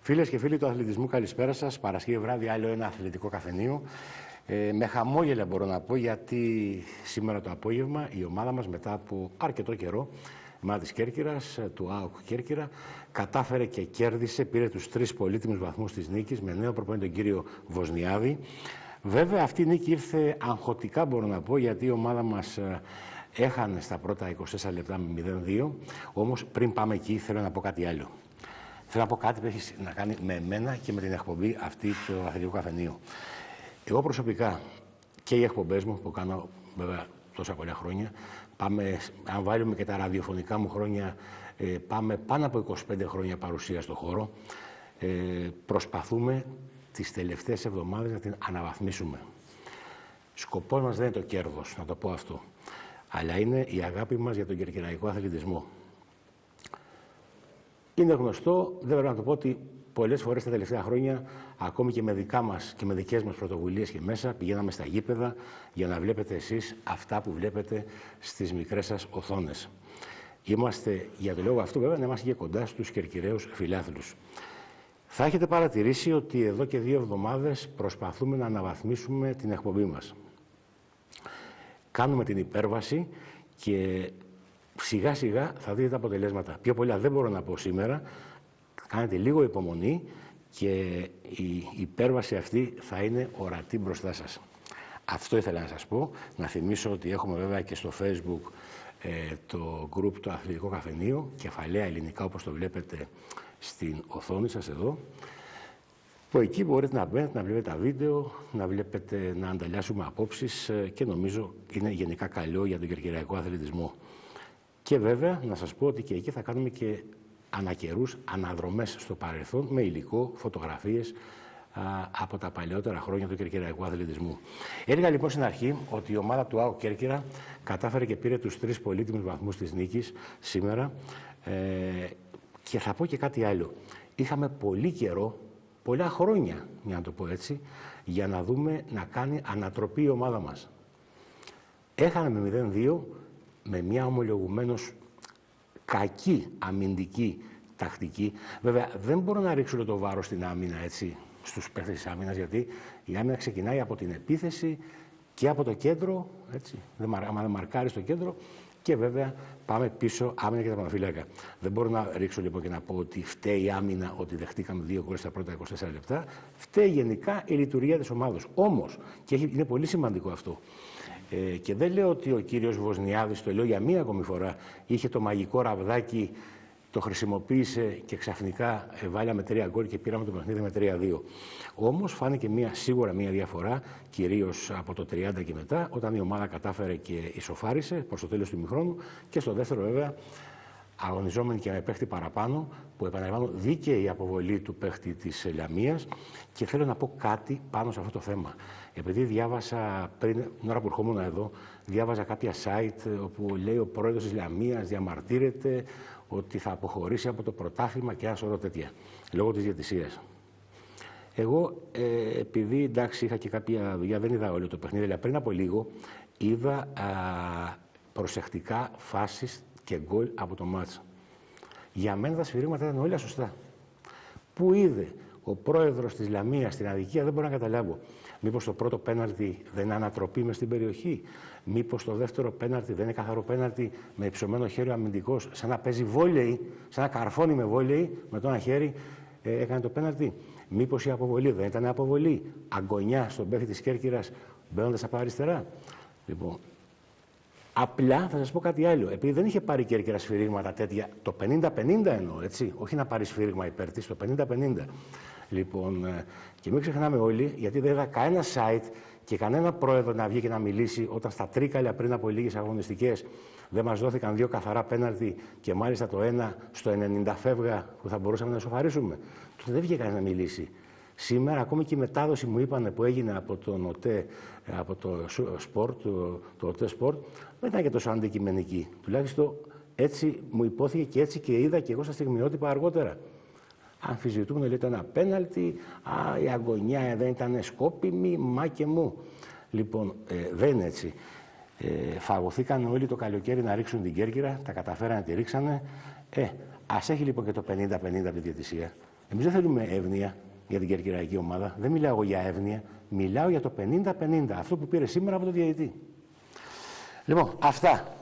Φίλες και φίλοι του αθλητισμού, καλησπέρα σας. Παρασκευή βράδυ, άλλο ένα αθλητικό καφενείο. Με χαμόγελα μπορώ να πω, γιατί σήμερα το απόγευμα η ομάδα μας, μετά από αρκετό καιρό, η ομάδα της Κέρκυρας, του ΑΟΚ Κέρκυρα, κατάφερε και κέρδισε, πήρε τους 3 πολύτιμους βαθμούς της νίκης με νέο προπονητή τον κύριο Βοσνιάδη. Βέβαια, αυτή η νίκη ήρθε αγχωτικά, μπορώ να πω, γιατί η ομάδα μας έχανε στα πρώτα 24 λεπτά με 0-2. Όμως, πριν πάμε εκεί, θέλω να πω κάτι άλλο. Θέλω να πω κάτι που έχει να κάνει με εμένα και με την εκπομπή αυτή του αθλητικού καφενείου. Εγώ προσωπικά και οι εκπομπές μου που κάνω βέβαια τόσα πολλά χρόνια, πάμε, αν βάλουμε και τα ραδιοφωνικά μου χρόνια, πάμε πάνω από 25 χρόνια παρουσία στο χώρο. Προσπαθούμε τις τελευταίες εβδομάδες να την αναβαθμίσουμε. Σκοπός μας δεν είναι το κέρδος, να το πω αυτό, αλλά είναι η αγάπη μας για τον κερκυραϊκό αθλητισμό. Είναι γνωστό, δεν πρέπει να το πω, ότι πολλές φορές τα τελευταία χρόνια, ακόμη και με δικά μας και με δικές μας πρωτοβουλίες και μέσα, πηγαίναμε στα γήπεδα για να βλέπετε εσείς αυτά που βλέπετε στις μικρές σας οθόνες. Είμαστε, για τον λόγο αυτό βέβαια, να είμαστε και κοντά στους κερκυραίους φιλάθλους. Θα έχετε παρατηρήσει ότι εδώ και 2 εβδομάδες προσπαθούμε να αναβαθμίσουμε την εκπομπή μας. Κάνουμε την υπέρβαση και σιγά σιγά θα δείτε τα αποτελέσματα. Πιο πολλά δεν μπορώ να πω σήμερα. Κάνετε λίγο υπομονή και η υπέρβαση αυτή θα είναι ορατή μπροστά σας. Αυτό ήθελα να σας πω. Να θυμίσω ότι έχουμε βέβαια και στο Facebook το group το αθλητικό καφενείο, κεφαλαία ελληνικά όπως το βλέπετε στην οθόνη σας εδώ. Που εκεί μπορείτε να μπαίνετε, να βλέπετε τα βίντεο, να βλέπετε, να ανταλλάσσουμε απόψεις και νομίζω είναι γενικά καλό για τον κερκυραϊκό αθλητισμό. Και βέβαια να σας πω ότι και εκεί θα κάνουμε και ανακαιρούς αναδρομές στο παρελθόν με υλικό, φωτογραφίες από τα παλαιότερα χρόνια του κερκυραϊκού αθλητισμού. Έλεγα λοιπόν στην αρχή ότι η ομάδα του ΑΟΚ Κέρκυρα κατάφερε και πήρε τους 3 πολύτιμους βαθμούς της νίκης σήμερα. Και θα πω και κάτι άλλο. Είχαμε πολύ καιρό, πολλά χρόνια, για να το πω έτσι, για να δούμε να κάνει ανατροπή η ομάδα μας. Έχανε με 0-2 με μια ομολογουμένως κακή αμυντική τακτική. Βέβαια, δεν μπορώ να ρίξω το βάρος στην άμυνα, έτσι, στους παίκτες της άμυνας, γιατί η άμυνα ξεκινάει από την επίθεση και από το κέντρο, έτσι, άμα δεν μαρκάρει στο κέντρο, και βέβαια πάμε πίσω άμυνα και τα παναφυλάκια. Δεν μπορώ να ρίξω λοιπόν και να πω ότι φταίει η άμυνα, ότι δεχτήκαμε 2 γκολ στα πρώτα 24 λεπτά. Φταίει γενικά η λειτουργία της ομάδος. Όμως, και είναι πολύ σημαντικό αυτό, και δεν λέω ότι ο κύριος Βοσνιάδης, το λέω για μία ακόμη φορά, είχε το μαγικό ραβδάκι, το χρησιμοποίησε και ξαφνικά βάλαμε 3 γκολ και πήραμε το παιχνίδι με 3-2. Όμως φάνηκε σίγουρα μία διαφορά, κυρίως από το 30 και μετά, όταν η ομάδα κατάφερε και ισοφάρισε προς το τέλος του ημιχρόνου, και στο δεύτερο βέβαια αγωνιζόμενοι και με παίχτη παραπάνω, που επαναλαμβάνω δίκαιη αποβολή του παίχτη της Λαμίας. Και θέλω να πω κάτι πάνω σε αυτό το θέμα. Επειδή διάβασα πριν, την ώρα που ερχόμουν εδώ, διάβαζα κάποια site όπου λέει ο πρόεδρος της Λαμίας διαμαρτύρεται ότι θα αποχωρήσει από το πρωτάθλημα και ένα σωρό τέτοια, λόγω της διαιτησίας. Εγώ, επειδή εντάξει είχα και κάποια δουλειά, δεν είδα όλο το παιχνίδι, αλλά πριν από λίγο είδα προσεκτικά φάσεις και γκολ από το μάτς. Για μένα τα σφυρίγματα ήταν όλα σωστά. Πού είδε ο πρόεδρος της Λαμίας στην αδικία, δεν μπορώ να καταλάβω. Μήπως το πρώτο πέναλτι δεν είναι ανατροπή μες στην περιοχή? Μήπως το δεύτερο πέναλτι δεν είναι καθαρό πέναλτι με υψωμένο χέρι ο αμυντικός, σαν να παίζει βόλεϊ, σαν να καρφώνει με βόλεϊ, με το ένα χέρι έκανε το πέναλτι? Μήπως η αποβολή δεν ήταν αποβολή? Αγκονιά στον παίχτη της Κέρκυρας μπαίνοντας από αριστερά? Λοιπόν, απλά θα σας πω κάτι άλλο. Επειδή δεν είχε πάρει η Κέρκυρα σφυρίγματα τέτοια, το 50-50 εννοώ, έτσι, όχι να πάρει σφύριγμα υπέρ της, το 50-50. Λοιπόν, και μην ξεχνάμε όλοι, γιατί δεν είδα κανένα site και κανένα πρόεδρο να βγει και να μιλήσει όταν στα τρίκαλια πριν από λίγες αγωνιστικές δεν μας δόθηκαν 2 καθαρά πέναλτι και μάλιστα το ένα στο 90 φεύγα που θα μπορούσαμε να ισοφαρίσουμε. Τότε δεν βγήκε κανένα να μιλήσει. Σήμερα, ακόμη και η μετάδοση μου είπανε που έγινε από τον ΟΤΕ, από το σπορτ, το ΟΤΕ Σπορτ, δεν ήταν και τόσο αντικειμενική. Τουλάχιστον έτσι μου υπόθηκε και έτσι και είδα και εγώ στα στιγμιότυπα αργότερα. Αμφισβητούν, λέει, το ένα πέναλτι, η αγωνιά δεν ήταν σκόπιμη, μα και μου. Λοιπόν, δεν είναι έτσι. Φαγωθήκαν όλοι το καλοκαίρι να ρίξουν την Κέρκυρα, τα καταφέρανε να τη ρίξανε. Ας έχει λοιπόν και το 50-50 από τη διαιτησία. Εμείς δεν θέλουμε εύνοια για την κερκυραϊκή ομάδα. Δεν μιλάω εγώ για εύνοια. Μιλάω για το 50-50. Αυτό που πήρε σήμερα από το διαιτητή. Λοιπόν, αυτά.